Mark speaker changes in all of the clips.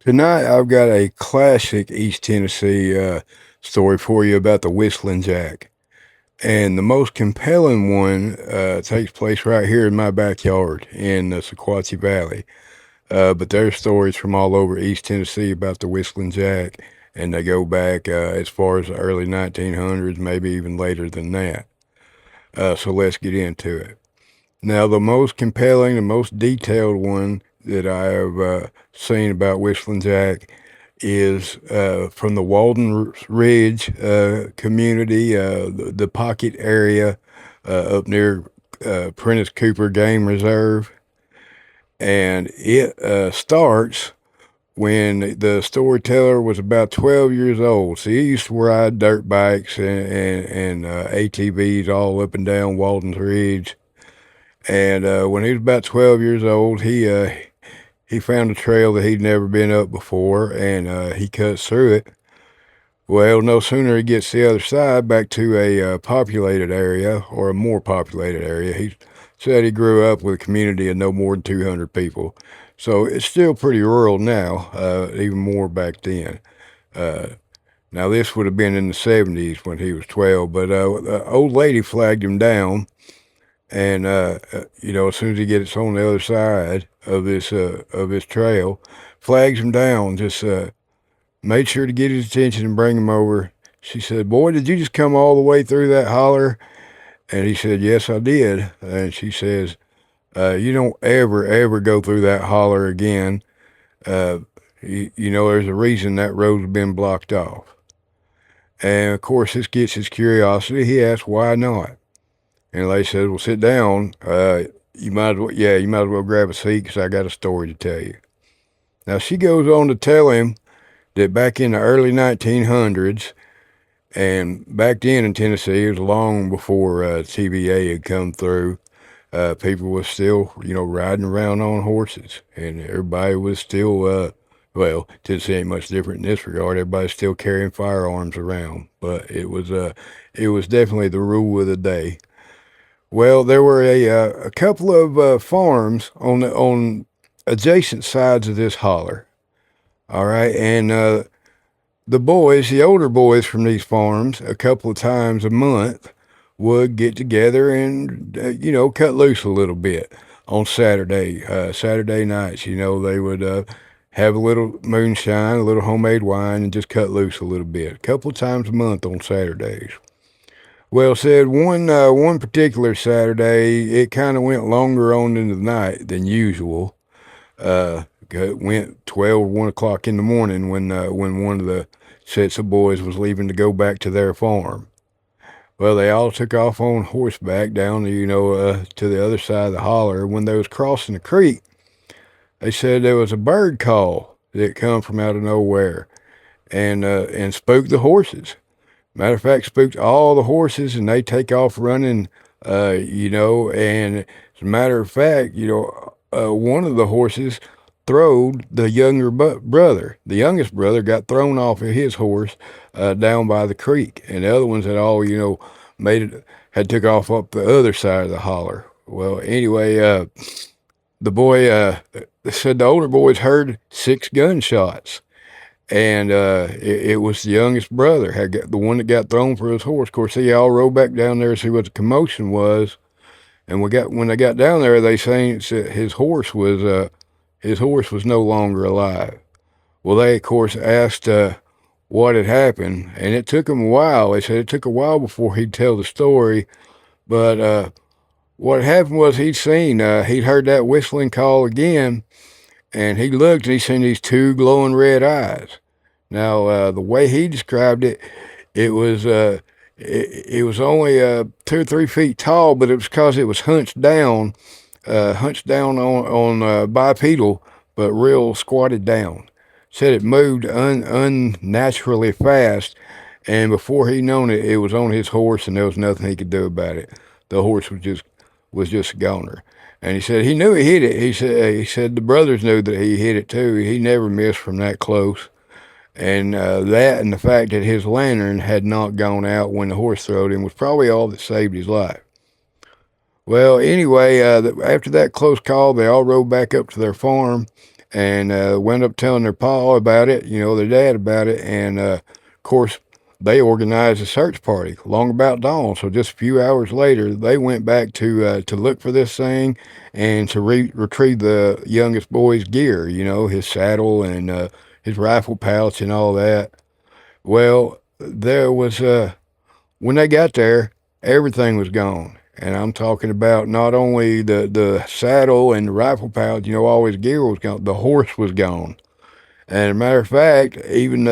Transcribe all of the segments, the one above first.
Speaker 1: Tonight, I've got a classic East Tennessee story for you about the Whistling Jack. And the most compelling one takes place right here in my backyard in the Sequatchie Valley. But there's stories from all over East Tennessee about the Whistling Jack, and they go back as far as the early 1900s, maybe even later than that. So let's get into it. Now, the most compelling, the most detailed one that I have seen about Whistling Jack is from the Walden Ridge community, the Pocket area up near Prentice Cooper Game Reserve. And it starts when the storyteller was about 12 years old. So he used to ride dirt bikes and ATVs all up and down Walden's Ridge. And when he was about 12 years old, he found a trail that he'd never been up before, and he cuts through it. Well, no sooner he gets to the other side, back to a populated area, or a more populated area. He said he grew up with a community of no more than 200 people. So it's still pretty rural now, even more back then. Uh, Now, this would have been in the 70s when he was 12, but the old lady flagged him down. And as soon as he gets on the other side of this trail, flags him down. Just made sure to get his attention and bring him over. She said, "Boy, did you just come all the way through that holler?" And he said, "Yes, I did." And she says, "You don't ever go through that holler again. There's a reason that road's been blocked off." And of course, this gets his curiosity. He asks, "Why not?" And they said, "Well, sit down. You might as well grab a seat because I got a story to tell you." Now, she goes on to tell him that back in the early 1900s, and back then in Tennessee, it was long before TVA had come through, people were still, riding around on horses, and everybody was still, Tennessee ain't much different in this regard. Everybody's still carrying firearms around, but it was definitely the rule of the day. Well, there were a couple of farms on adjacent sides of this holler. All right, and the older boys from these farms, a couple of times a month, would get together and cut loose a little bit on Saturday nights. They would have a little moonshine, a little homemade wine, and just cut loose a little bit, a couple of times a month on Saturdays. Well, said one particular Saturday, it kind of went longer on into the night than usual. It went 12 or 1 o'clock in the morning when one of the sets of boys was leaving to go back to their farm. Well, they all took off on horseback down, to the other side of the holler. When they was crossing the creek, they said there was a bird call that come from out of nowhere and spooked the horses. Matter of fact, spooked all the horses, and they take off running, and as a matter of fact, one of the horses throwed the younger brother. The youngest brother got thrown off of his horse down by the creek, and the other ones had all, had took off up the other side of the holler. Well, anyway, the boy said the older boys heard 6 gunshots. And it was the youngest brother, the one that got thrown for his horse. Of course, they all rode back down there to see what the commotion was. And when they got down there, they saying his horse was no longer alive. Well, they of course asked what had happened, and it took him a while. They said it took a while before he'd tell the story, but what happened was he'd heard that whistling call again, and he looked and he seen these 2 glowing red eyes. Now, the way he described it, it was only 2 or 3 feet tall, but it was because it was hunched down on bipedal, but real squatted down. Said it moved unnaturally fast, and before he known it, it was on his horse, and there was nothing he could do about it. The horse was just a goner. And he said he knew he hit it. He said the brothers knew that he hit it too. He never missed from that close. And that and the fact that his lantern had not gone out when the horse throwed him was probably all that saved his life. Well, anyway, after that close call, they all rode back up to their farm, and went up telling their pa about it, their dad about it, and of course they organized a search party long about dawn. So just a few hours later, they went back to look for this thing and to retrieve the youngest boy's gear, his saddle and his rifle pouch and all that. Well, there was when they got there, everything was gone. And I'm talking about not only the saddle and the rifle pouch, all his gear was gone. The horse was gone. And as a matter of fact, even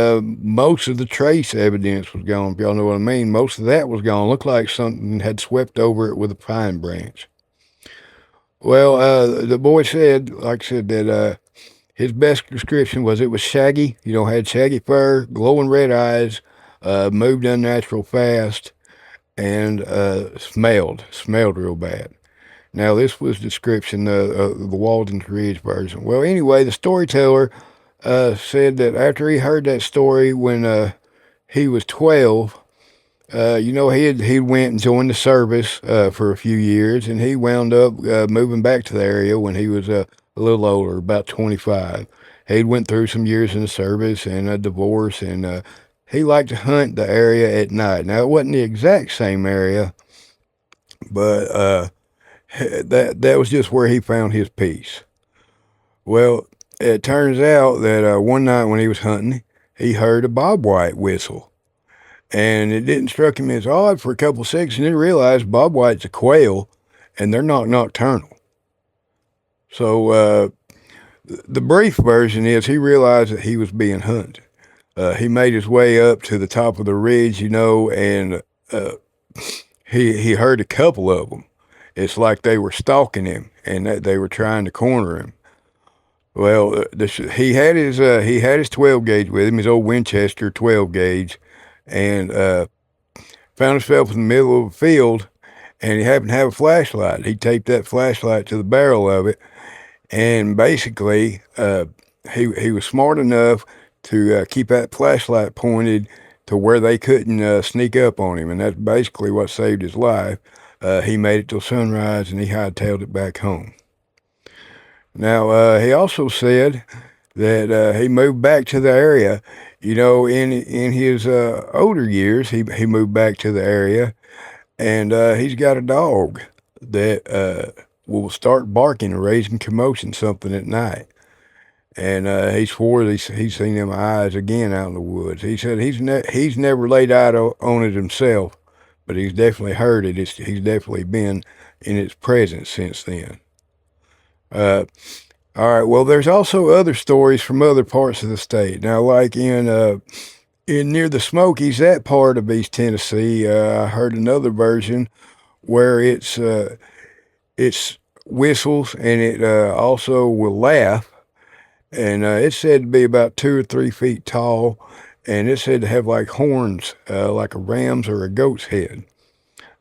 Speaker 1: most of the trace evidence was gone, if y'all know what I mean. Most of that was gone. Looked like something had swept over it with a pine branch. Well, the boy said, like I said, that his best description was it was shaggy, had shaggy fur, glowing red eyes, moved unnatural fast, and smelled real bad. Now, this was description of the Walden's Ridge version. Well, anyway, the storyteller said that after he heard that story when he was 12, he went and joined the service for a few years, and he wound up moving back to the area when he was a little older, about 25. He went through some years in the service and a divorce, and he liked to hunt the area at night. Now, it wasn't the exact same area, but that was just where he found his peace. Well, it turns out that one night when he was hunting, he heard a bobwhite whistle. And it didn't struck him as odd for a couple of seconds, and then he realized bobwhite's a quail, and they're not nocturnal. So the brief version is he realized that he was being hunted. He made his way up to the top of the ridge, and he heard a couple of them. It's like they were stalking him, and that they were trying to corner him. Well, he had his 12 gauge with him, his old Winchester 12 gauge, and found himself in the middle of a field, and he happened to have a flashlight. He taped that flashlight to the barrel of it, and basically he was smart enough to keep that flashlight pointed to where they couldn't sneak up on him, and that's basically what saved his life. He made it till sunrise, and he hightailed it back home. Now, he also said that he moved back to the area. In his older years, he moved back to the area, and he's got a dog that will start barking and raising commotion something at night. And he swore he's seen them eyes again out in the woods. He said he's never laid eyes on it himself, but he's definitely heard it. He's definitely been in its presence since then. All right. Well, there's also other stories from other parts of the state. Now, like in near the Smokies, that part of East Tennessee, I heard another version where it's whistles, and it also will laugh, and it's said to be about 2 or 3 feet tall, and it's said to have like horns, like a ram's or a goat's head.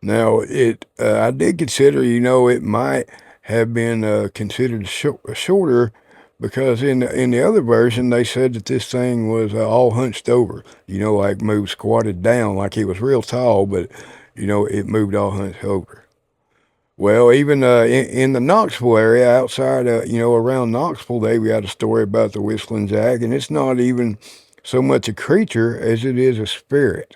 Speaker 1: Now, I did consider, it might have been considered shorter, because in the other version they said that this thing was all hunched over, like moved squatted down, like it was real tall, but it moved all hunched over. Well, even in the Knoxville area, outside, around Knoxville, they got a story about the Whistling Jack, and it's not even so much a creature as it is a spirit.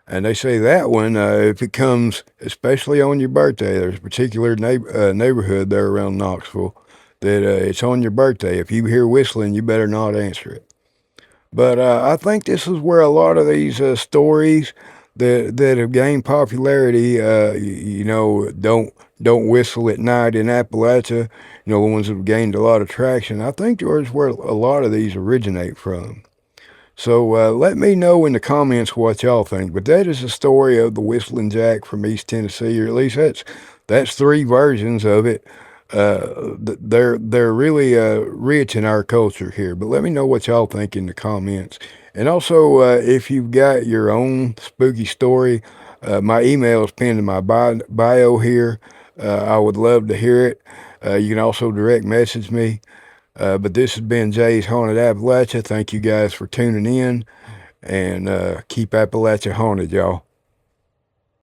Speaker 1: And they say that one, if it comes, especially on your birthday, there's a particular neighborhood there around Knoxville that it's on your birthday. If you hear whistling, you better not answer it. But I think this is where a lot of these stories that have gained popularity, don't whistle at night in Appalachia, the ones that have gained a lot of traction. I think there's where a lot of these originate from. So let me know in the comments what y'all think. But that is the story of the Whistling Jack from East Tennessee, or at least that's 3 versions of it. They're really rich in our culture here. But let me know what y'all think in the comments. And also, if you've got your own spooky story, my email is pinned in my bio here. I would love to hear it. You can also direct message me. But this has been Jay's Haunted Appalachia. Thank you guys for tuning in, and keep Appalachia haunted, y'all.